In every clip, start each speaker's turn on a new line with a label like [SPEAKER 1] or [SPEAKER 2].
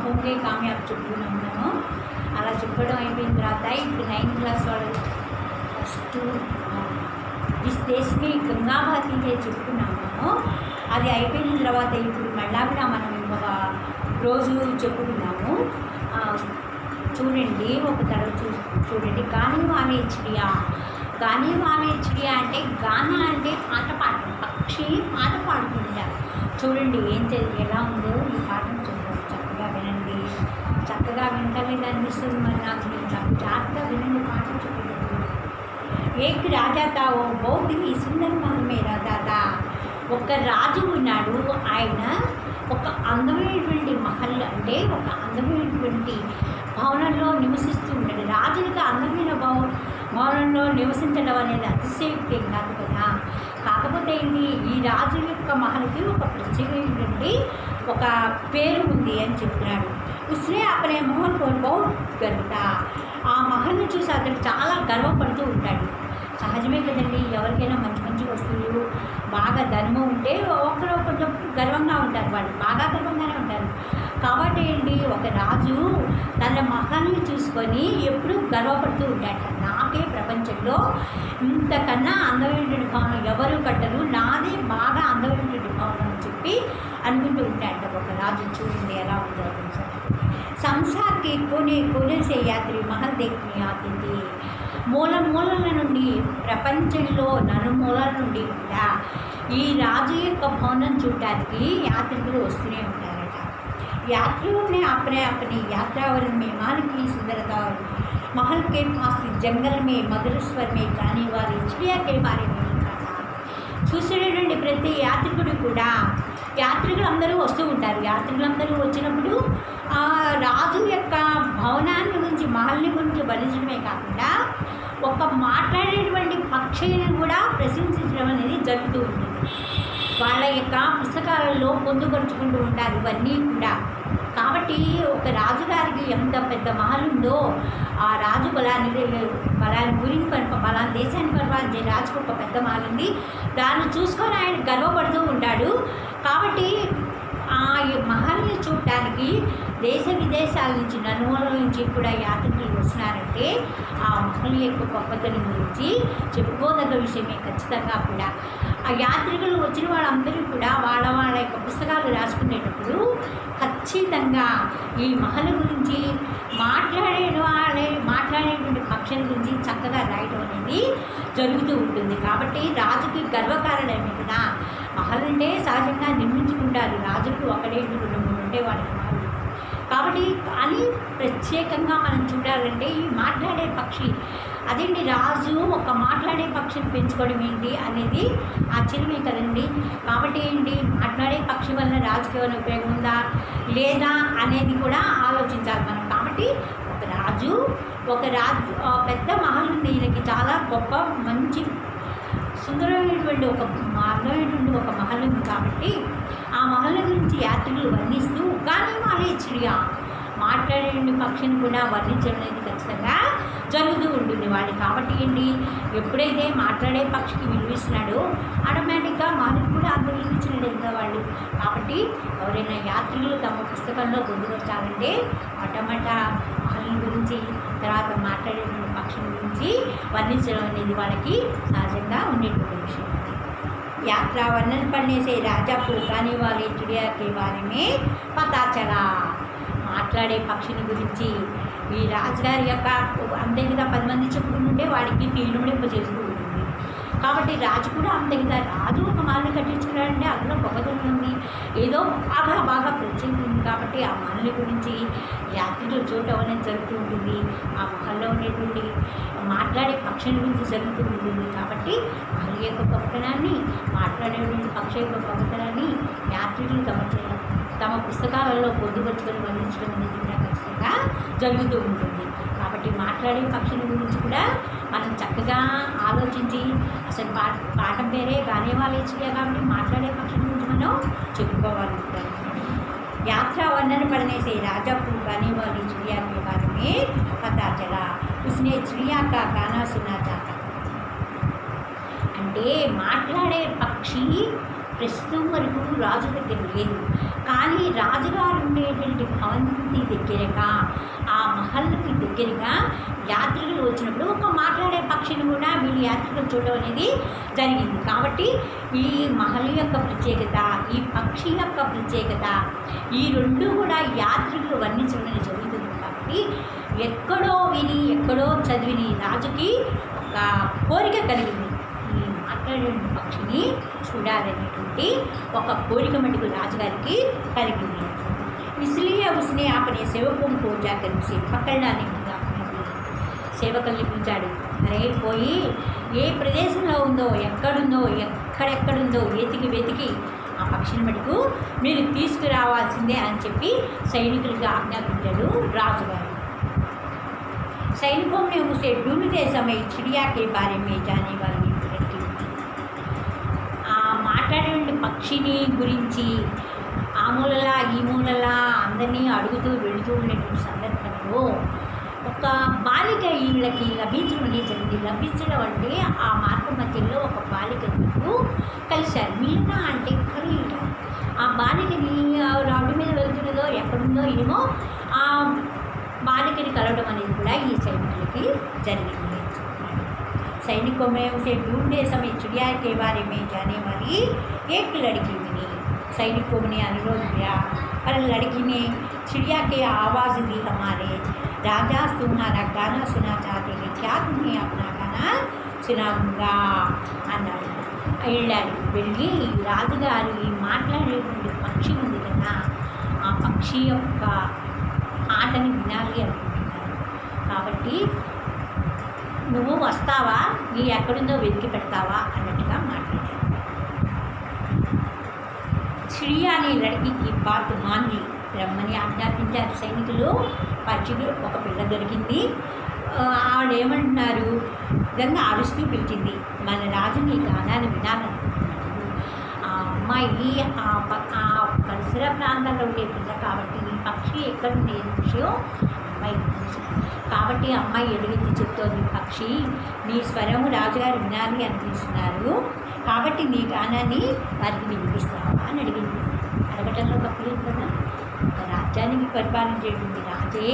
[SPEAKER 1] होंगे कामयाब చెప్తూనే ఉన్నాను. అలా చెప్పడం అయిపోయిన తర్వాత ఇప్పుడు 9th క్లాస్ వాళ్ళు ఫస్ట్ ఇస్ దేశ్కి గంగాభాతి చెప్పుకున్నాము మనం. అది అయిపోయిన తర్వాత ఇప్పుడు మళ్ళా కూడా మనం ఇంకొక రోజు చెప్పుకున్నాము. చూడండి ఒక తరగతి చూడండి. గాని వానే చిడియా, గాని వానే చిడియా అంటే గాన అంటే పాట పాడటం, పక్షి పాట పాడుతుంటారు. చూడండి ఎలా ఉందో ఈ పాటను చూడండి, చక్కగా వినండి. చక్కగా వింటలేదు అనిపిస్తుంది మరి నాకు. నేను జాగ్రత్తగా వినండి పాట చూడండి. ఏక్ రాజా తా ఓ బౌద్ధ్ ఈ సుందర మహల్ మే రాజా తా. ఒక రాజు ఉన్నాడు. ఆయన ఒక అందమైనటువంటి మహల్ అంటే ఒక అందమైనటువంటి భవనంలో నివసిస్తూ ఉన్నాడు. రాజులకు అందమైన భవనంలో నివసించడం అనేది అతిశయోక్తి కాదు కదా. కాకపోతే ఏంటి, ఈ రాజు యొక్క మహల్కి ఒక ప్రత్యేకమైనటువంటి ఒక పేరు ఉంది అని చెప్తున్నాడు. ఉస్నే అపనే మహల్ కో బహుత్ గర్వతా. ఆ మహల్ని చూసి అతడు చాలా గర్వపడుతూ ఉంటాడు. సహజమే కదండి, ఎవరికైనా మంచి మంచి వస్తువులు బాగా ధర్మం ఉంటే ఒకరు కొంచెం గర్వంగా ఉంటారు, వాళ్ళు బాగా గర్వంగానే ఉంటారు. కాబట్టి ఏంటి, ఒక రాజు తన మహల్ని చూసుకొని ఎప్పుడూ గర్వపడుతూ ఉంటాడట. నాకే ప్రపంచంలో ఇంతకన్నా అందమైనటువంటి భవనం ఎవరు కట్టరు, నాదే బాగా అందమైనటువంటి భవనం అని చెప్పి అనుకుంటూ ఉంటాడట ఒక రాజు. చూడండి ఎలా ఉందో. సంసార్కి కోనే కోనే సే యాత్రి మహల్ దేఖ్నే ఆతే థే. మూల మూలల నుండి, ప్రపంచంలో నలుమూలల నుండి కూడా ఈ రాజు యొక్క భవనం చూడటానికి యాత్రికులు వస్తూనే ఉంటారట. यात्रियों ने अपने अपनी यात्रावरण में महल की सुंदरता और महल के पास जंगल में मधुर स्वर में गाने वाली चिड़िया के बारे में लिखा था. చూసేటటువంటి ప్రతి యాత్రికుడు కూడా, యాత్రికులందరూ వస్తూ ఉంటారు. యాత్రికులందరూ వచ్చినప్పుడు ఆ రాజు యొక్క భవనాన్ని గురించి, మహల్ని గురించి వర్ణించడమే కాకుండా ఒక మాట్లాడేటువంటి పక్షిని కూడా ప్రశంసించడం అనేది జరుగుతూ ఉంటుంది. వాళ్ళ యొక్క పుస్తకాలలో పొందుపరుచుకుంటూ ఉంటారు ఇవన్నీ కూడా. కాబట్టి ఒక రాజుగారికి ఎంత పెద్ద మహల్ ఉందో, ఆ రాజు బలాన్ని గురించి బలాన్ని దేశాన్ని పరిపాలించే రాజుకు ఒక పెద్ద మహల్ ఉంది. దాన్ని చూసుకొని ఆయన గర్వపడుతూ ఉంటాడు. కాబట్టి ఆ మహల్ని చూడటానికి దేశ విదేశాల నుంచి, నలుమూలల నుంచి కూడా యాత్రికులు వస్తున్నారంటే ఆ మహల్ యొక్క గొప్పతనం గురించి చెప్పుకోదగ్గ విషయమే ఖచ్చితంగా కూడా. ఆ యాత్రికులు వచ్చిన వాళ్ళందరూ కూడా వాళ్ళ వాళ్ళ యొక్క పుస్తకాలు రాసుకునేటప్పుడు ఖచ్చితంగా ఈ మహల్ గురించి మాట్లాడేటువంటి పక్షుల గురించి చక్కగా రాయటం అనేది జరుగుతూ ఉంటుంది. కాబట్టి రాజుకి గర్వకారణమే కదా. మహల్ అంటే సహజంగా నిర్మించుకుంటారు. రాజుకు ఒకటే 2-3 ఉండేవాళ్ళకి మహల్. కాబట్టి కానీ ప్రత్యేకంగా మనం చూడాలంటే ఈ మాట్లాడే పక్షి, అదేంటి రాజు ఒక మాట్లాడే పక్షిని పెంచుకోవడం ఏంటి అనేది ఆశ్చర్యమే కదండి. కాబట్టి ఏంటి, మాట్లాడే పక్షి వల్ల రాజుకి ఏమైనా ఉపయోగం ఉందా లేదా అనేది కూడా ఆలోచించాలి మనం. కాబట్టి ఒక రాజు పెద్ద మహల్ ఉంది, ఈయనకి చాలా గొప్ప మంచి సుందరమైనటువంటి ఒక మహల్ ఉంది. కాబట్టి ఆ మహల్ గురించి యాత్రికులు వర్ణిస్తూ గాని వానే చిడియా, మాట్లాడే పక్షిని కూడా వర్ణించడం అనేది ఖచ్చితంగా జరుగుతూ ఉంటుంది వాళ్ళు. కాబట్టి ఏంటి, ఎప్పుడైతే మాట్లాడే పక్షికి విలువిస్తున్నాడో ఆటోమేటిక్గా మహల్కి కూడా అంత విలువించినట్టు కదా వాళ్ళు. కాబట్టి ఎవరైనా యాత్రికులు తమ పుస్తకంలో పొందుపరచాలంటే మొట్టమొదట మహల్ గురించి, తర్వాత మాట్లాడేటువంటి పక్షుల గురించి వర్ణించడం అనేది వాళ్ళకి సహజంగా ఉండేటువంటి విషయం. यात्रा वर्णन पढ़ने से राजा को गाने वाले चिड़िया के बारे में पता चला. మాట్లాడే పక్షిని గురించి ఈ రాజుగారి యొక్క అంతే కదా 10 మంది చెప్పుకుంటుంటే వాడికి తీర్మింపజేస్తూ ఉంటుంది. కాబట్టి రాజు కూడా అంతే కదా. రాజు ఒక మహల్ని కట్టించుకున్నాడంటే అందులో గొప్పతనం ఉంది, ఏదో బాగా ప్రత్యేకత ఉంది. కాబట్టి ఆ మహల్ని గురించి యాత్రికులు చూడటం అనేది జరుగుతూ ఉంటుంది. ఆ మహల్లో ఉండేటువంటి మాట్లాడే పక్షుల గురించి జరుగుతూ ఉంటుంది. కాబట్టి మహల్ యొక్క గొప్పతనాన్ని, మాట్లాడేటువంటి పక్షి యొక్క గొప్పతనాన్ని యాత్రికులు తమ పుస్తకాలలో పొందుపరుచుకొని వర్ణించడం అనేది కూడా ఖచ్చితంగా జరుగుతూ ఉంటుంది. కాబట్టి మాట్లాడే పక్షుల గురించి కూడా మనం చక్కగా ఆలోచించి, అసలు పాఠం పేరే గానే వాలే చిడియా కాబట్టి మాట్లాడే పక్షుల గురించి మనం చెప్పుకోవాలి. यात्रा वर्णन पढ़ने से राजा को गाने वाली चिड़िया के बारे में पता चला. उसने चिड़िया का गाना सुना जाता. అంటే మాట్లాడే పక్షి ప్రస్తుతం వరకు రాజు దగ్గర లేదు, కానీ రాజుగారు ఉండేటువంటి భవంతి దగ్గరగా, ఆ మహల్కి దగ్గరగా యాత్రికులు వచ్చినప్పుడు ఒక మాట్లాడే పక్షిని కూడా వీళ్ళు యాత్రికులు చూడడం అనేది జరిగింది. కాబట్టి ఈ మహల్ యొక్క ప్రత్యేకత, ఈ పక్షి యొక్క ప్రత్యేకత, ఈ రెండు కూడా యాత్రికులు వర్ణించడం జరుగుతుంది. కాబట్టి ఎక్కడో విని ఎక్కడో చదివిని రాజుకి ఒక కోరిక కలిగింది, ఈ మాట్లాడే పక్షిని చూడాలనేటువంటి ఒక కోరిక మటుకు రాజుగారికి కలిగింది. इसलिए उसने अपने सेवकों को जाकर उसे पकड़ना नहीं था. సేవకుల్ని పిలిచాడు. అరే పోయి ఏ ప్రదేశంలో ఉందో, ఎక్కడెక్కడుందో వెతికి ఆ పక్షిని మటుకు మీరు తీసుకురావాల్సిందే అని చెప్పి సైనికులకు ఆజ్ఞాపించాడు రాజుగారు. सैनिकों ने उसे ढूंढते समय चिड़िया के बारे में जाने वाली लड़की ఆ మాట్లాడే పక్షిని గురించి ఆ మూలలా ఈ మూలలా అందరినీ అడుగుతూ వెళుతూ ఉన్నటువంటి సందర్భంలో ఒక బాలిక వీళ్ళకి లభించడం జరిగింది. లభించడం అంటే ఆ మార్గ మధ్యలో ఒక బాలికకు కలిశారు. మీనా అంటే ఖరీద. ఆ బాలికని రోడ్డు మీద వెళ్తున్నదో ఎక్కడుందో ఏమో ఆ బాలికని కలవడం అనేది కూడా ఈ సైనికులకి జరిగింది. सैनिकों में उसे ढूंढने समय चिड़िया के बारे में जाने वाली एक लड़की मिली. सैनिकों ने अनुरोध किया पर लड़की ने चिड़िया के आवाज़ दी, हमारे राजा तुम्हारा गाना सुना चाहते हैं, क्या तुम्हें अपना गाना सुनाऊंगा అన్నాడు. వెళ్ళాడు. వెళ్ళి రాజుగారు ఈ మాట్లాడేటువంటి పక్షి ఉంది కదా, ఆ పక్షి యొక్క ఆటని వినాలి అనుకుంటున్నారు. కాబట్టి నువ్వు వస్తావా, నీ ఎక్కడుందో వెతికి పెడతావా అన్నట్టుగా మాట్లాడారు. చిడియా అనే లड़की బాత్ మాన్లి రమ్మని ఆజ్ఞాపించారు సైనికులు. పక్షికి ఒక పిల్ల దొరికింది. ఆవిడ ఏమంటున్నారు, విధంగా అరుస్తూ పిలిచింది, మన రాజుని గానాన్ని వినాలనుకుంటున్నాడు. ఆ అమ్మాయి ఆ పరిసర ప్రాంతాల్లో ఉండే పిల్ల కాబట్టి ఈ పక్షి ఎక్కడుండే విషయం అమ్మాయి తెలుసు. కాబట్టి అమ్మాయి ఎలుగెత్తి చెప్తోంది, పక్షి నీ స్వరము రాజుగారు వినాలి అనిపిస్తున్నారు, కాబట్టి నీ గానాన్ని వారికి వినిపిస్తావా అని అడిగింది. అడగటంలో తప్పలేదు కదా. ఒక రాజ్యానికి పరిపాలించేటువంటి రాజే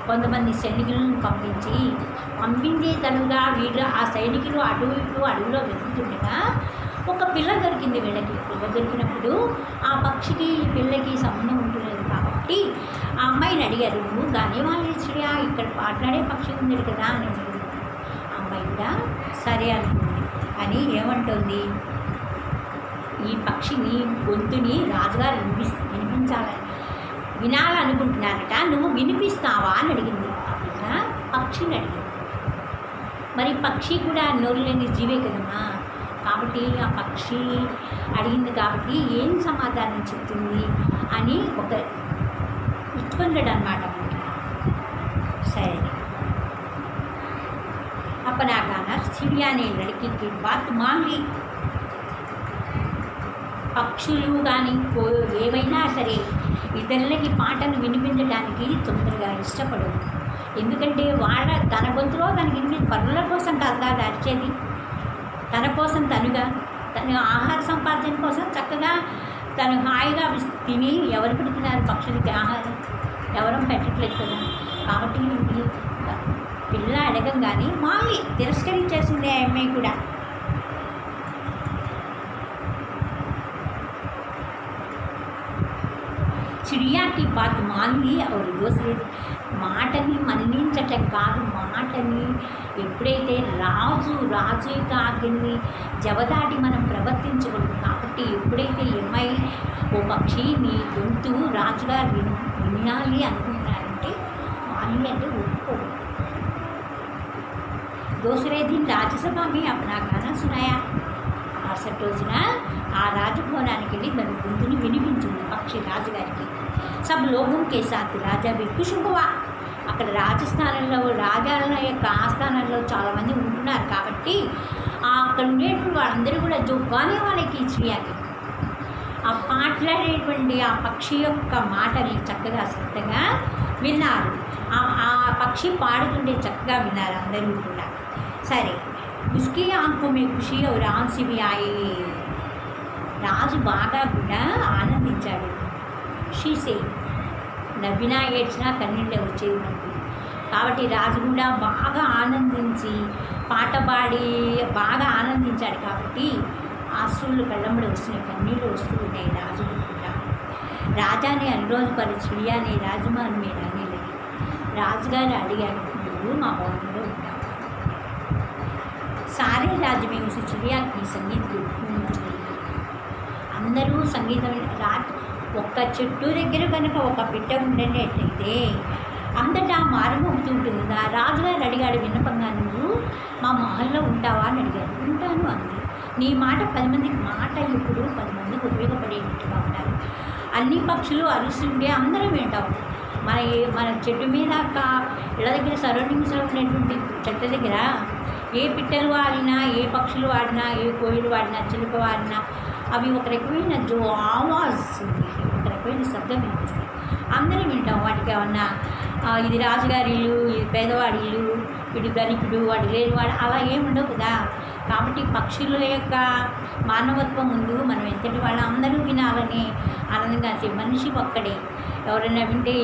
[SPEAKER 1] కొంతమంది సైనికులను పంపించే తనుగా వీళ్ళు ఆ సైనికులు అటు ఇటు అడవిలో వెతుకుతుండగా ఒక పిల్ల దొరికింది. వీళ్ళకి పిల్ల దొరికినప్పుడు ఆ పక్షికి పిల్లకి సంబంధం ఉంటున్నది కాబట్టి ఆ అమ్మాయిని అడిగారు, నువ్వు గానేవాళ్ళే చిడియా, ఇక్కడ మాట్లాడే పక్షి ఉంది కదా అని అడిగింది. ఆ అమ్మాయి కూడా సరే అనుకుంది. అని ఏమంటుంది, ఈ పక్షిని గొంతుని రాజుగారు వినాలనుకుంటున్నారట, నువ్వు వినిపిస్తావా అని అడిగింది. ఆ పిల్ల పక్షిని అడిగింది. మరి పక్షి కూడా నోరు లేని జీవే కదమ్మా, కాబట్టి ఆ పక్షి అడిగింది కాబట్టి ఏం సమాధానం చెప్తుంది అని ఒక ఉత్కంఠడు అన్నమాట మనకి. సరే अपना गाना चिड़िया ने लड़की की बात मान ली. పక్షులు కానీ ఏవైనా సరే ఇతరులకి పాటను వినిపించడానికి తొందరగా ఇష్టపడదు. ఎందుకంటే తన గొంతులో తనకి పరుల కోసం కదా అరిచేది, తన కోసం తనుగా, తన ఆహార సంపాదన కోసం చక్కగా తను హాయిగా తిని ఎవరు పెడుతున్నారు పక్షులకి ఆహారం, ఎవరం పెట్టట్లేదు కదా. కాబట్టి పిల్ల అడగంగానే మళ్ళీ తిరస్కరించేసింది ఆ అమ్మాయి కూడా. చిడియాకి బాత్ మాన్లి और दूसरे మాటని మన్నించటం కాదు, మాటని ఎప్పుడైతే రాజు యొక్క ఆజ్ఞని జవదాటి మనం ప్రవర్తించకూడదు. కాబట్టి ఎప్పుడైతే అమ్మాయి ఓ పక్షి నీ గొంతు రాజుగారు వినాలి అనుకుంటున్నారంటే మాన్లి అంటే ఒప్పుకోడు. दूसरे दिन राज्यसभा में अपना गाना सुनाया. మరుసటి రోజున ఆ రాజభవనానికి వెళ్ళి తన గొంతుని వినిపించింది పక్షి రాజుగారికి. సబ్ లోగం కే సాత్ రాజా भी खुश हुआ. అక్కడ రాజస్థానంలో రాజాల యొక్క ఆస్థానంలో చాలామంది ఉంటున్నారు కాబట్టి అక్కడ ఉండేటువంటి వాళ్ళందరూ కూడా జో గానే వాళ్ళకి చిడియాకి ఆ మాట్లాడేటువంటి ఆ పక్షి యొక్క మాటల్ని చక్కగా శ్రద్ధగా విన్నారు. ఆ పక్షి పాడుతుంటే చక్కగా విన్నారు అందరూ కూడా. సరే उसकी आंखों में खुशी और आंसू भी आए. రాజు బాగా కూడా ఆనందించాడు. ఖుషీసే, నవ్వినా ఏడ్చినా కన్నీళ్ళే వచ్చేది మనకి. కాబట్టి రాజు కూడా బాగా ఆనందించి పాట పాడి బాగా ఆనందించాడు. కాబట్టి ఆశ్రువులు కళ్ళంబడి వస్తున్నాయి, కన్నీళ్ళు వస్తూ ఉన్నాయి రాజు కూడా. రాజాని అనురోధ పరి చిడియానే రాజమాన్ మీద అనేది రాజుగారు అడిగాడు, నువ్వు మా భవనంలో ఉంటావు. సారే రాజు మేము చిడియాకి సంగీతం అందరూ సంగీతం ఒక్క చెట్టు దగ్గర కనుక ఒక పిట్ట ఉండేటట్లయితే అంతటా మారుమోగుతూ ఉంటుంది కదా. రాజుగారు అడిగాడు విన్నపంగా, నువ్వు మా మహల్లో ఉంటావా అని అడిగాడు. ఉంటాను అంది. నీ మాట 10 మందికి మాట ఇప్పుడు 10 మందికి ఉపయోగపడేటట్టుగా ఉండాలి. అన్ని పక్షులు అరుస్తుంటే అందరం వింటాం. మన చెట్టు మీద ఇళ్ళ దగ్గర సరౌండింగ్స్లో ఉండేటువంటి చెట్ల దగ్గర ఏ పిట్టలు వాడినా, ఏ పక్షులు వాడినా, ఏ కోయిలు వాడినా, చిలుక వాడినా అవి ఒక రకమైన ఆవాజ్ ఉంది, ఒక రకమైన శబ్దం వినిపిస్తాయి. అందరం వింటాం. వాటికి ఏమన్నా ఇది రాజుగారి ఇల్లు, ఇది పేదవాడి ఇల్లు, వీడు ధనికుడు, వాడు లేనివాడు అలా ఏమి ఉండవు కదా. కాబట్టి పక్షుల యొక్క మానవత్వం ముందు మనం ఎంతటి వాళ్ళు అందరూ వినాలని ఆనందంగా మనిషి ఒక్కడే. ఎవరైనా వింటే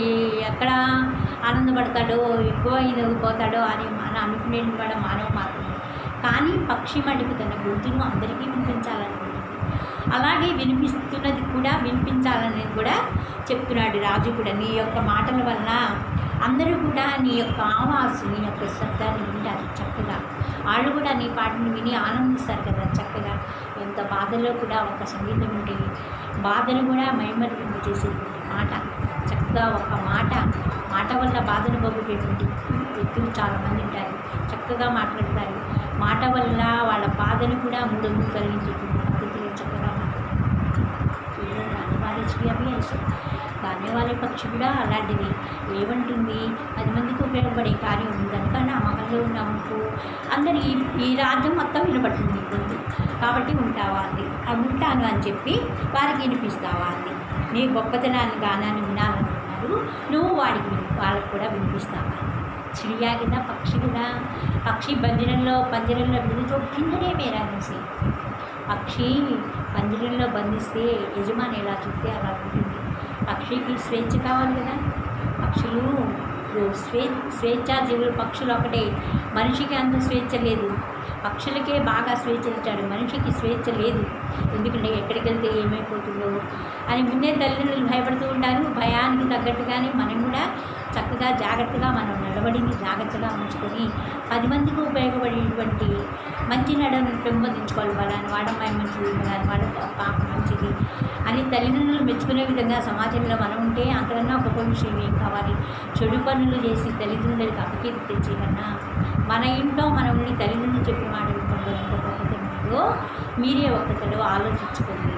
[SPEAKER 1] ఎక్కడ ఆనందపడతాడో, ఎక్కువ ఇదైపోతాడో అని మనం అనుకునేది కూడా మానవ మాత్రమే. కానీ పక్షి మటుకు తన గొంతును అందరికీ వినిపించాలనుకుంటుంది. అలాగే వినిపిస్తున్నది కూడా వినిపించాలనేది కూడా చెప్తున్నాడు రాజు కూడా. నీ యొక్క మాటల వలన అందరూ కూడా నీ యొక్క ఆవాసు, నీ యొక్క శబ్దాన్ని వింటారు చక్కగా. వాళ్ళు కూడా నీ పాటను విని ఆనందిస్తారు కదా చక్కగా. ఎంత బాధలో కూడా ఒక సంగీతం ఉంటే బాధను కూడా మైమరిపింపు చేసేటువంటి మాట చక్కగా. ఒక మాట వల్ల బాధను పోగొట్టేటువంటి వ్యక్తులు చాలామంది ఉంటారు, చక్కగా మాట్లాడతారు. మాట వల్ల వాళ్ళ బాధను కూడా మూడొంతులు కలిగించేటువంటి పద్ధతిలో చక్కగా గానేవాళ్ళ పక్షి కూడా అలాంటిది. ఏమంటుంది, 10 మందికి ఉపయోగపడే కార్యం ఉంది కనుక నా మహల్లో ఉన్నప్పుడు అందరి ఈ రాజ్యం మొత్తం వినపడుతుంది గొంతు. కాబట్టి ఉంటావా అంది. ఉంటాను అని చెప్పి వారికి వినిపిస్తావా అంది. నీ గొప్పతనాన్ని గానాన్ని వినాలనుకున్నారు, నువ్వు వాళ్ళకి కూడా వినిపిస్తావా. చిడియా కదా, పక్షి కదా. పక్షి పంజరంలో విడుదల కిందనే మేరానేసి పక్షి పంజరంలో బంధిస్తే యజమాని ఎలా చూస్తే అలా ఉంటుంది. పక్షికి స్వేచ్ఛ కావాలి కదా. పక్షులు స్వేచ్ఛా జీవులు. పక్షులు ఒకటే, మనిషికి అంత స్వేచ్ఛ లేదు. పక్షులకే బాగా స్వేచ్ఛ ఇచ్చాడు, మనిషికి స్వేచ్ఛ లేదు. ఎందుకంటే ఎక్కడికి వెళ్తే ఏమైపోతుందో అని ముందే తల్లిదండ్రులు భయపడుతూ ఉంటారు. భయానికి తగ్గట్టుగానే మనం కూడా చక్కగా జాగ్రత్తగా మనం నడవడిని జాగ్రత్తగా ఉంచుకొని 10 మందికి ఉపయోగపడేటువంటి మంచి నడవను పెంపొందించుకోవాలి. వాళ్ళని వాడమ్మాయి మంచిది, వాళ్ళని వాడ పాప మంచిది అని తల్లిదండ్రులు మెచ్చుకునే విధంగా సమాజంలో మనం ఉంటే అంతకన్నా గొప్ప విషయం ఏం కావాలి. చెడు పనులు చేసి తల్లిదండ్రులకు అపకీర్తి తెచ్చే కన్నా మన ఇంట్లో మనం ఉండి తల్లిదండ్రులు చెప్పిన మాట వినడంలో ఎంత గొప్పతనమో మీరే ఒక్కతలో ఆలోచించుకోండి.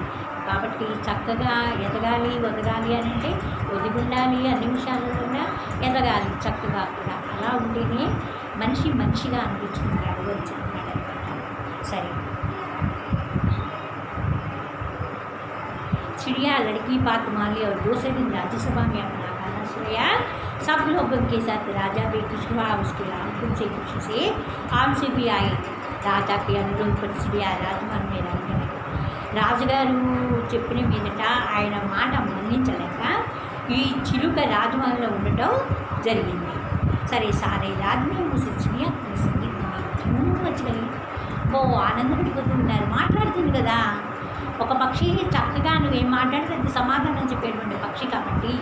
[SPEAKER 1] కాబట్టి చక్కగా ఎదగాలి ఒదగాలి అని అంటే ఒదిగుండాలి, అన్ని విషయాల్లో కూడా ఎదగాలి చక్కగా కూడా. అలా ఉంటేనే మనిషిగా అనిపించుకుంటాడు అని చెప్తున్నాడు అనమాట. సరే, चिड़िया लड़की बात मान ली और दूसरे दिन राज्यसभा में अपना गाना सुनाया। सब लोगों के साथ राजा भी खुश हुआ, उसके आंखों से खुशी से आम से भी आए। राजा के अनुरोध पर चिड़िया राजमहल में रहने लगे. రాజుగారు చెప్పిన మీదట ఆయన మాట మన్నించలేక ఈ చిలుక రాజమహల్లో ఉండటం జరిగింది. సరే, సారే రాజుని మూసించి సంగీతం వచ్చి ఆనందపడిపోతూ ఉన్నారు. మాట్లాడుతుంది కదా ఒక పక్షి, చక్కగా నువ్వేం మాట్లాడితే అది సమాధానం చెప్పేటువంటి పక్షి కాబట్టి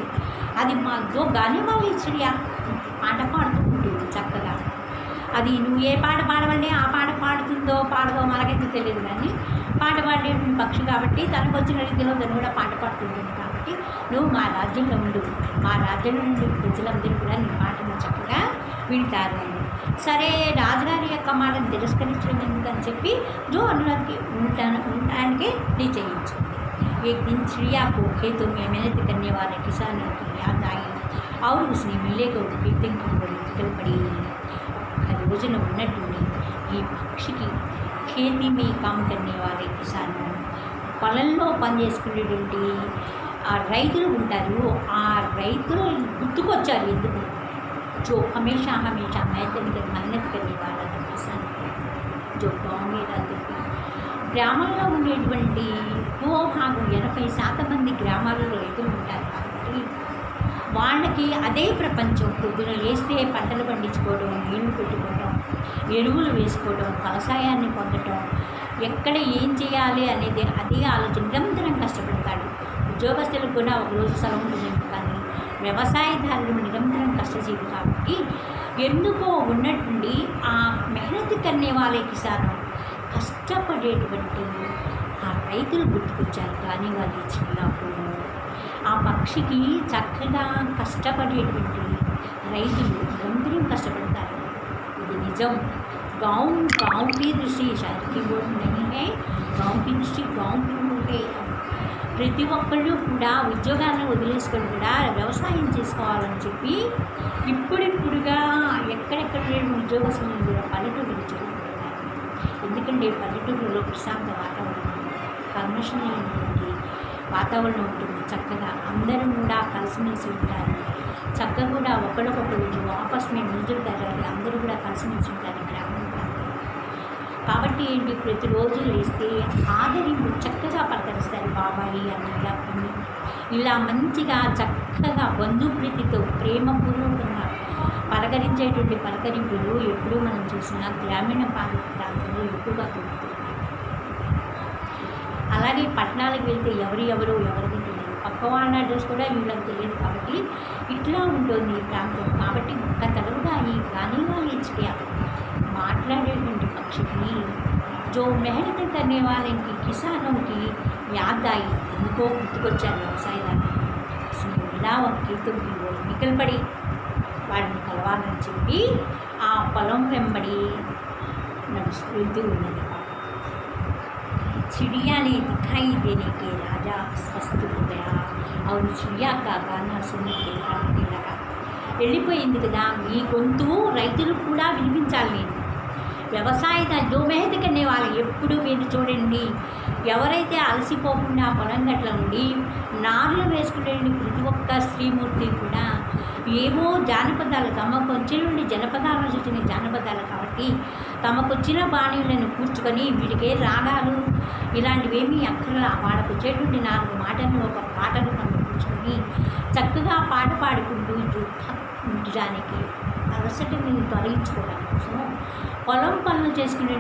[SPEAKER 1] అది మాతో గానే వాళ్ళు చిడియా పాట పాడుతూ ఉంటుంది చక్కగా. అది నువ్వు ఏ పాట పాడవండి ఆ పాట పాడుతుందో పాడదో మనకైతే తెలియదు, కానీ పాట పాడేటువంటి పక్షి కాబట్టి తనకు వచ్చిన రీతిలో తను కూడా పాట పాడుతుంటుంది. కాబట్టి నువ్వు మా రాజ్యంలో ఉండు, మా రాజ్యంలో నుండి ప్రజలందరూ కూడా నీ పాటను చక్కగా వింటారు అని. సరే, రాజుగారి యొక్క మాటను తిరస్కరించడం ఎందుకని చెప్పి జో అనురాధకి ఉండడానికి నిశ్చయించింది. एक दिन चिड़िया को खेतों में मेहनत करने वाले किसानों की याद आई और उसने मिले को खेतों की बड़ी निकल पड़ी. రోజున ఉన్నట్టుండి ఈ పక్షికి ఖేతీ మీ కామ్ కర్నే వాలే కిసాను, పొలంలో పనిచేసుకునేటువంటి ఆ రైతులు ఉంటారు. ఆ రైతులు గుర్తుకొచ్చారు. ఎందుకు? जो हमेशा मेहनत करने वाला किसान है, जो गाँव में रहते थे. గ్రామాల్లో ఉండేటువంటి ఎక్కువ భాగం 80% మంది గ్రామాలలో రైతులు ఉంటారు. కాబట్టి వాళ్ళకి అదే ప్రపంచం. పొద్దున లేస్తే పంటలు పండించుకోవడం, నీళ్లు పెట్టుకోవడం, ఎరువులు వేసుకోవడం, వ్యవసాయాన్ని పొందడం, ఎక్కడ ఏం చేయాలి అనేది అదే ఆలోచన. నిరంతరం కష్టపడతాడు. ఉద్యోగస్తులకు కూడా ఒకరోజు సెలవు ఉంటుంది, కానీ వ్యవసాయదారులు నిరంతరం కష్టజీవి కాబట్టి ఎందుకో ఉన్నట్టుండి ఆ మెహనత్ కన్నే వాళ్ళ కిసాను కష్టపడేటువంటి ఆ రైతులు గుర్తుకొచ్చారు. కానీ వాళ్ళు చిన్నప్పుడు ఆ పక్షికి చక్కగా కష్టపడేటువంటి రైతులు నిరంతరం కష్టపడతారు. ఇది నిజం. गाँव गाँव की दृष्टि शहर की ओर नहीं है, गाँव की दृष्टि गाँव की ओर है. ప్రతి ఒక్కళ్ళు కూడా ఉద్యోగాలను వదిలేసుకొని కూడా వ్యవసాయం చేసుకోవాలని చెప్పి ఇప్పుడిప్పుడుగా ఎక్కడెక్కడ ఉద్యోగ సమయంలో కూడా పల్లెటూరుకి చేరుకుంటున్నారు. ఎందుకంటే పల్లెటూరులో ప్రశాంత వాతావరణం, కల్మషమైనటువంటి వాతావరణం ఉంటుంది. చక్కగా అందరూ కూడా కలిసిమెలిసి ఉంటారు. చక్కగా కూడా ఒకరికొకరు ఆపస్ మేము ముందుకు తగ్గాలి, అందరూ కూడా కలిసిమెలిసి ఉంటారు గ్రామీణ ప్రాంతంలో. కాబట్టి ఏంటి, ప్రతిరోజు లేస్తే ఆదరింపు చక్కగా పలకరిస్తారు. బాబాయి, అన్నయ్య, పిన్ని, ఇలా మంచిగా చక్కగా బంధుప్రీతితో ప్రేమపూర్వకంగా పలకరించేటువంటి పలకరింపులు ఎప్పుడూ మనం చూసినా గ్రామీణ ప్రాంతంలో ఎక్కువగా దొరుకుతుంది. అలాగే పట్టణాలకు వెళ్తే ఎవరికి తెలియదు, పక్క వాళ్ళ అడ్రస్ కూడా వీళ్ళకి తెలియదు. కాబట్టి ఇట్లా ఉంటుంది ఈ ప్రాంతం. కాబట్టి ఒక్క తడవుగా ఈ గాలివాన్ హెచ్డియా మాట్లాడేటువంటి పక్షికి జో మెహనత్ करने वाले की किसानों की याद आई. ఎందుకో గుర్తుకొచ్చారు వ్యవసాయదారులు. అసలు ఇలా ఒక కీర్తికి నికల్ పడి వాడిని కలవాలని చెప్పి ఆ పొలం వెంబడి నడుస్తూ వెళ్తూ ఉన్నది. चिड़िया ने दिखाई देने के राजा स्वस्थ हो गया और चिड़िया का गाना सुनने के गाने लगा. వెళ్ళిపోయింది కదా, ఈ గొంతు రైతులు కూడా వినిపించాలి. నేను వ్యవసాయదారు మెహనత్ కన్నే వాళ్ళు ఎప్పుడు మీరు చూడండి, ఎవరైతే అలసిపోకుండా పొలం గట్ల ఉండి నార్లు వేసుకునే ప్రతి ఒక్క స్త్రీమూర్తి కూడా ఏవో జానపదాలు, తమకు వచ్చిన జనపదాలను చూసిన జానపదాలు కాబట్టి తమకు వచ్చిన బాణీలను కూర్చుకొని వీటికే రాగాలు ఇలాంటివేమీ అక్కర్లా. వాళ్ళకు వచ్చేటువంటి 4 మాటలను ఒక పాట రూపంలో కూర్చుకొని చక్కగా పాట పాడుకుంటూ ఉండడానికి అలసటని తొలగించుకోవడం కోసం పొలం పనులు చేసుకునే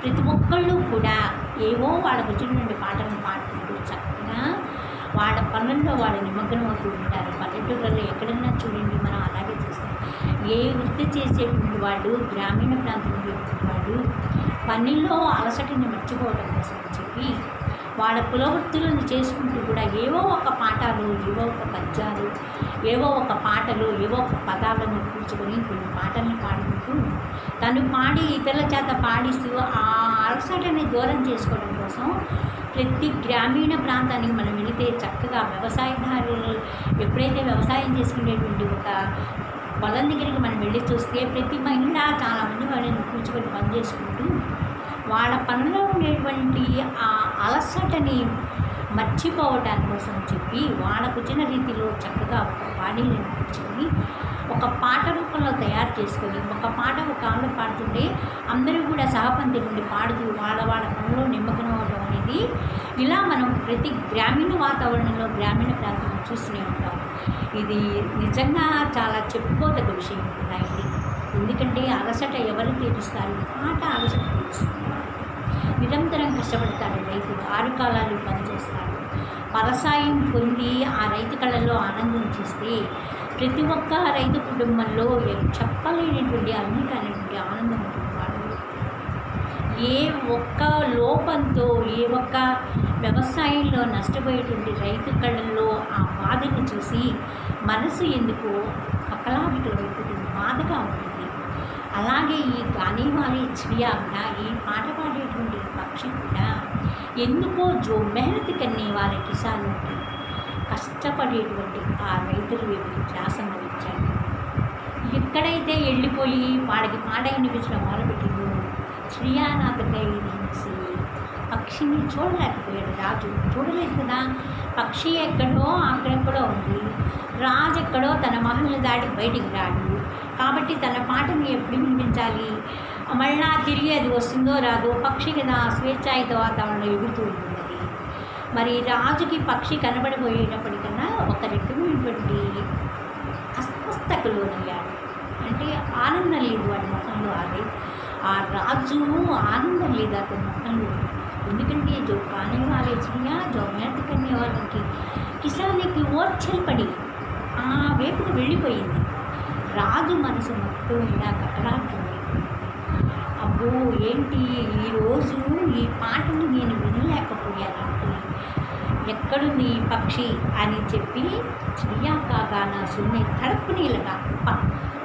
[SPEAKER 1] ప్రతి ఒక్కళ్ళు కూడా ఏవో వాళ్ళకు వచ్చినటువంటి పాటలను పాడుకుంటూ చక్కగా వాళ్ళ పనుల్లో వాళ్ళు నిమగ్నం అవుతూ ఉంటారు. పల్లెటూళ్ళలో ఎక్కడన్నా చూడండి, మనం అలాగే చూస్తాం. ఏ వృత్తి చేసేటువంటి వాళ్ళు, గ్రామీణ ప్రాంతంలో వాళ్ళు పనిలో అలసటని మర్చిపోవడం కోసం చెప్పి వాళ్ళ కులవృత్తులను చేసుకుంటూ కూడా ఏవో ఒక పాఠాలు, ఏవో ఒక పద్యాలు, ఏవో ఒక పాటలు, ఏవో ఒక పదాలను కూర్చుకొని కొన్ని పాటల్ని పాడుకుంటూ తను పాడి ఇతరుల చేత పాడిస్తూ ఆ అలసటని దూరం చేసుకోవడం కోసం ప్రతి గ్రామీణ ప్రాంతానికి మనం వెళితే చక్కగా వ్యవసాయదారులు ఎప్పుడైతే వ్యవసాయం చేసుకునేటువంటి ఒక పొలం దగ్గరికి మనం వెళ్ళి చూస్తే ప్రతి మహిళ చాలామంది వాళ్ళని కూర్చుకొని పని చేసుకుంటూ వాళ్ళ పనిలో ఉండేటువంటి ఆ అలసటని మర్చిపోవడానికి కోసం చెప్పి వాళ్ళకు వచ్చిన రీతిలో చక్కగా ఒక పాడీని కూర్చొని ఒక పాట రూపంలో తయారు చేసుకొని ఒక పాట ఒక ఆమె పాడుతుంటే అందరూ కూడా సహపంతి నుండి పాడుతూ వాళ్ళ పనిలో నిమగ్నం అవడం అనేది ఇలా మనం ప్రతి గ్రామీణ వాతావరణంలో గ్రామీణ ప్రాంతంలో చూస్తూనే ఉంటాం. ఇది నిజంగా చాలా చెప్పుకోదగ్గ విషయం కూడా ఇది. ఎందుకంటే అలసట ఎవరు తీరుస్తారు? పాట అలసట తీరుస్తుంది. నిరంతరం కష్టపడతాడు రైతు, 6 కాలాలు పనిచేస్తాడు. ఫలసాయం పొంది ఆ రైతు కళల్లో ఆనందం చూస్తే ప్రతి ఒక్క రైతు కుటుంబంలో చెప్పలేనటువంటి అన్నికైనటువంటి ఆనందం ఉంటుంది. వాడు ఏ ఒక్క లోపంతో, ఏ ఒక్క వ్యవసాయంలో నష్టపోయేటువంటి రైతు కళల్లో ఆ బాధను చూసి మనసు ఎందుకో కకలావికలైపోతుంది, బాధగా ఉంటుంది. అలాగే ఈ గానేవాలే చిడియా కూడా, ఈ పాట పాడేటువంటి పక్షి కూడా ఎందుకో జో మెహనత్ కన్నే వాళ్ళ కిసాన్కి కష్టపడేటువంటి ఆ రైతులు వీరికి ధ్యాసం ఇచ్చాడు. ఎక్కడైతే వెళ్ళిపోయి వాడికి పాట వినిపించడం మొదలుపెట్టిందో శ్రీయానాథకై తీసి పక్షిని చూడలేకపోయాడు రాజు. చూడలేదు కదా, పక్షి ఎక్కడో అక్కడెక్కడో ఉంది, రాజు ఎక్కడో తన మహల్ని దాటి బయటికి రాడు. కాబట్టి తన పాటని ఎప్పుడు వినిపించాలి? మళ్ళా తిరిగి అది వస్తుందో రాదో, పక్షి కదా స్వేచ్ఛాయుత వాతావరణంలో ఎగురుతూ ఉంటుంది. మరి రాజుకి పక్షి కనబడిపోయేటప్పటికన్నా ఒక రకమైనటువంటి అస్వస్థకు లోనయ్యాడు. అంటే ఆనందం లేదు వాడి ముఖంలో. ఆ రాజు ఆనందం లేదు అతని ముఖంలో. ఎందుకంటే జో కానే వాలే చిడియా జో మెహనత్ కన్నే వాళ్ళకి కిసానికి ఓర్చెల్పడి ఆ వైపుకు వెళ్ళిపోయింది. రాజు మనసు మొత్తం ఇలా కట్టలాడుతుంది. అబ్బో ఏంటి ఈరోజు ఈ పాటను నేను వినలేకపోయానంటే ఎక్కడుంది ఈ పక్షి అని చెప్పి చిడియా కా గానా సున్నే తడపని లగా.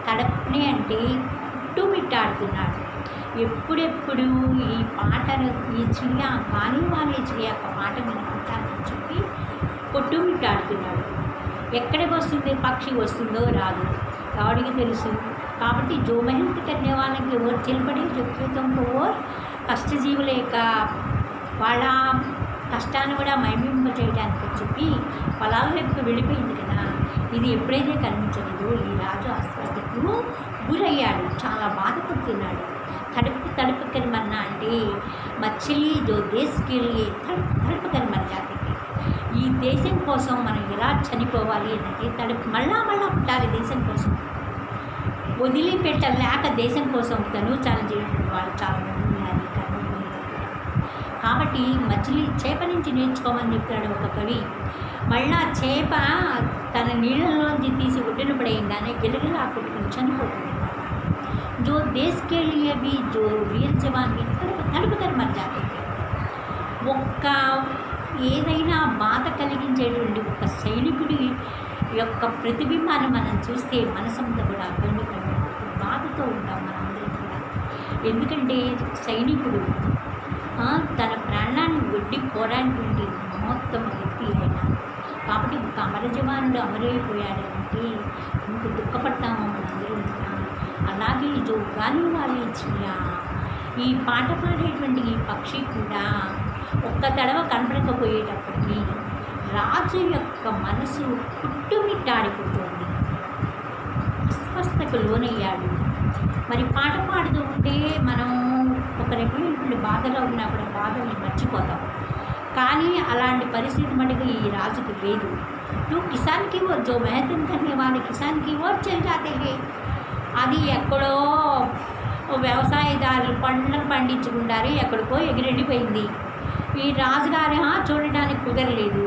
[SPEAKER 1] తడపని అంటే పుట్టుమిట్టాడుతున్నాడు. ఎప్పుడెప్పుడు ఈ పాటను ఈ చిడియా గానే వాలే చిడియా యొక్క పాట వినుకుంటానని చెప్పి కొట్టుమిట్టాడుతున్నాడు. ఎక్కడికి వస్తుంది పక్షి? వస్తుందో రాదు ఎవడికి తెలుసు. కాబట్టి జో మెహనత్ కన్నే వాళ్ళకి ఓర్ చెల్పడి జోక్యుతంతో ఓర్ కష్టజీవుల యొక్క వాళ్ళ కష్టాన్ని కూడా మైమింప చేయడానికి చెప్పి పొలాల వైపుకు వెళ్ళిపోయింది కదా. ఇది ఎప్పుడైతే కనిపించలేదో ఈ రాజు అస్వస్థతకు గురయ్యాడు. చాలా బాధపడుతున్నాడు. తడుపుకని మన్నా అంటే మచ్చిలి జో దేశకి తడుపుకని మన జాతికి ఈ దేశం కోసం మనం ఎలా చనిపోవాలి అంటే మళ్ళా పుట్టాలి దేశం కోసం. వదిలిపెట్టలేక దేశం కోసం తనుచాలు చేయడం వాళ్ళు చాలామంది ఉన్నారు ఈ కర్మ మీద కూడా. కాబట్టి మచిలీ చేప నుంచి నేర్చుకోమని చెప్తాడు ఒక కవి. మళ్ళా చేప తన నీళ్ళలోంచి తీసి ఒడ్డున పడేయంగానే గిలగిలా కొట్టుకుని చనిపోతుంది. जो देश के लिए भी जो वीर जवान भी తడుపుకని మన జాతికి ఒక్క ఏదైనా బాధ కలిగించేటువంటి ఒక సైనికుడి యొక్క ప్రతిబింబాన్ని మనం చూస్తే మనసంతా కూడా అక్కడికన్నా బాధతో ఉంటాం మనందరం కూడా. ఎందుకంటే సైనికుడు తన ప్రాణాన్ని ఒడ్డి పోరాడినటువంటి మహోత్తమ వ్యక్తి అయినా. కాబట్టి ఒక అమర జవానుడు అమరైపోయాడంటే ఇంత దుఃఖపడతామో మనందరం కూడా. అలాగే జో గానే వాలే చిడియా ఈ పాట పాడేటువంటి ఈ పక్షి కూడా ఒక్క తడవ కనపడకపోయేటప్పటికీ రాజు యొక్క మనసు కుట్టుమిట్టాడిపోతుంది. అస్వస్థకు లోనయ్యాడు. మరి పాట పాడుతూ ఉంటే మనం ఒక రకమైనటువంటి బాధలో ఉన్నప్పుడు బాధల్ని మర్చిపోతాం. కానీ అలాంటి పరిస్థితి మటుకు ఈ రాజుకి లేదు. నువ్వు కిసాన్కి ఓర్ జో మెహనత్ కర్నే వాలే కిసాన్కి ఓర్ చల్ జాతే హై. అది ఎక్కడో వ్యవసాయదారులు పంటలు పండించుకుంటారు, ఎక్కడికో ఎగిరెళ్ళిపోయింది. ఈ రాజుగారి చూడడానికి కుదరలేదు.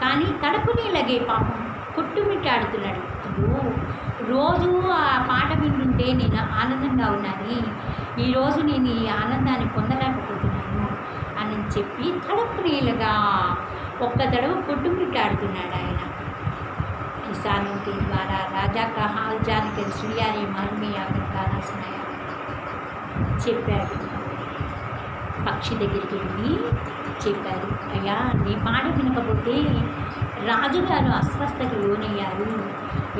[SPEAKER 1] కానీ కడుపుని లగే పాపం కొట్టుమిట్టాడుతున్నాడు. అయ్యో రోజు ఆ పాట వింటుంటే నేను ఆనందంగా ఉన్నాను, ఈరోజు నేను ఈ ఆనందాన్ని పొందలేకపోతున్నాను అని చెప్పి తడుపునీలుగా ఒక్క తడవ కొట్టుమిట్టాడుతున్నాడు ఆయన. किसानों के द्वारा राजा का हाल जानकर चिड़िया ने महल में आकर गाना सुनाया. చెప్పాడు పక్షి దగ్గరికి వెళ్ళి చెప్పారు, అయ్యా నీ పాట వినకపోతే రాజుగారు అస్వస్థకు లోనయ్యారు.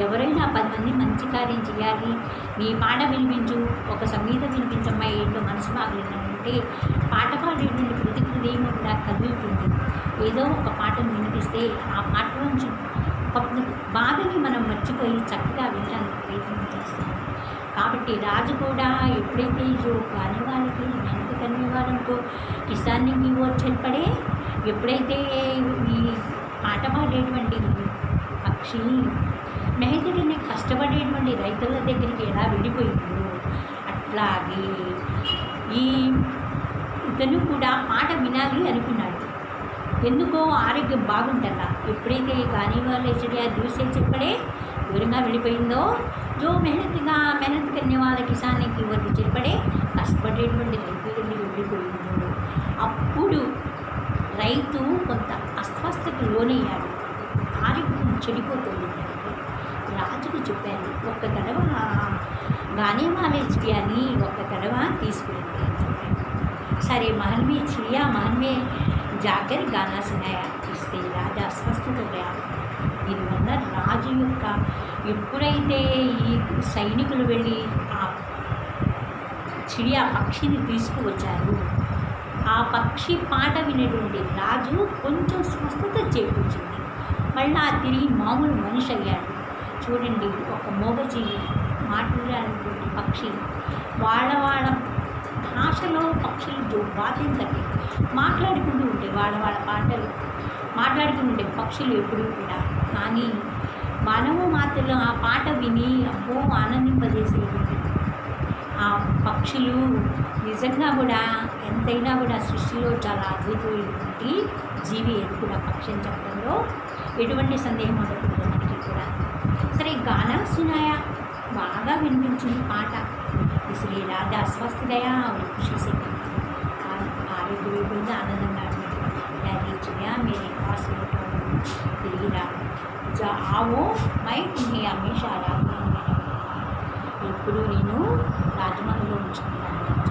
[SPEAKER 1] ఎవరైనా 10 మంది మంచి కార్యం చేయాలి, నీ పాట వినిపించు, ఒక సంగీతం వినిపించమ్మా, ఏంటో మనసు బాగలేదంటే పాట పాడేటువంటి ప్రతి హృదయం కూడా కదులుతుంది. ఏదో ఒక పాటను వినిపిస్తే ఆ పాట నుంచి బాధని మనం మర్చిపోయి చక్కగా వినడానికి ప్రయత్నం చేస్తాం. కాబట్టి రాజు కూడా ఎప్పుడైతే జో గానే వాళ్ళకి మెహనత్ కర్నే వాలకో కిసాన్కి ఓర్ చెల్పడే ఎప్పుడైతే ఈ పాట పాడేటువంటి పక్షి మెహనత్ని కష్టపడేటువంటి రైతుల దగ్గరికి ఎలా వెళ్ళిపోయిందో అట్లాగే ఈ ఇతను కూడా పాట వినాలి అనుకున్నాడు. ఎందుకో ఆరోగ్యం బాగుంటుందా. ఎప్పుడైతే గానే వాలే చిడియా దూసే చెప్పడే దూరంగా వెళ్ళిపోయిందో జో మెహనత్ కర్నే వాళ్ళ కిసాన్కి వరకు చెప్పడే కష్టపడేటువంటి రైతుల దగ్గరికి వెళ్ళిపోయిందో అప్పుడు రైతు కొంత అస్వస్థతకు లోనయ్యాడు. ఆరోగ్యం చెడిపోతుంది. రాజుకు చెప్పారు, ఒక్క తడవ గానే వాలే చిడియాని ఒక్క తడవ తీసుకురండి అని చెప్పారు. సరే महल में चिड़िया महल में जाकर गाना सुनाया. इससे రాజా అస్వస్థతయ్యారు. దీనివల్ల రాజు యొక్క ఎప్పుడైతే ఈ సైనికులు వెళ్ళి ఆ చిడియా పక్షిని తీసుకువచ్చారు, ఆ పక్షి పాట వినేటువంటి రాజు కొంచెం స్వస్థత చేకూర్చింది. మళ్ళీ తిరిగి మామూలు మనిషి అయ్యాడు. చూడండి, ఒక మోగజీవి మాట్లాడేటువంటి పక్షి వాళ్ళ భాషలో పక్షులు బాధ్యం తగ్గి మాట్లాడుకుంటూ ఉంటాయి వాళ్ళ పాటలు. మాట్లాడుకుని ఉండే పక్షులు ఎప్పుడూ కూడా. కానీ మనము మాత్రం ఆ పాట విని అబ్బో ఆనందింపజేసేటువంటి ఆ పక్షులు నిజంగా కూడా ఎంతైనా కూడా సృష్టిలో చాలా అద్భుతమైనటువంటి జీవి అది కూడా పక్షి అని చెప్పడంలో ఎటువంటి సందేహం ఉండకూడదు మనకి కూడా. సరే గానా సునాయా బాగా వినిపించింది పాట. इसलिए राधा स्वस्थदया और खुशी से आरोग्य भी आनंदंగా డాడీ चिड़िया मेरे पास बैठा తిరిగిరా जा आओ मैं तुम्हें हमेशा राजमहल में रखूंगा. ఎప్పుడు నేను రాజమహల్లో ఉంచుకున్నాను.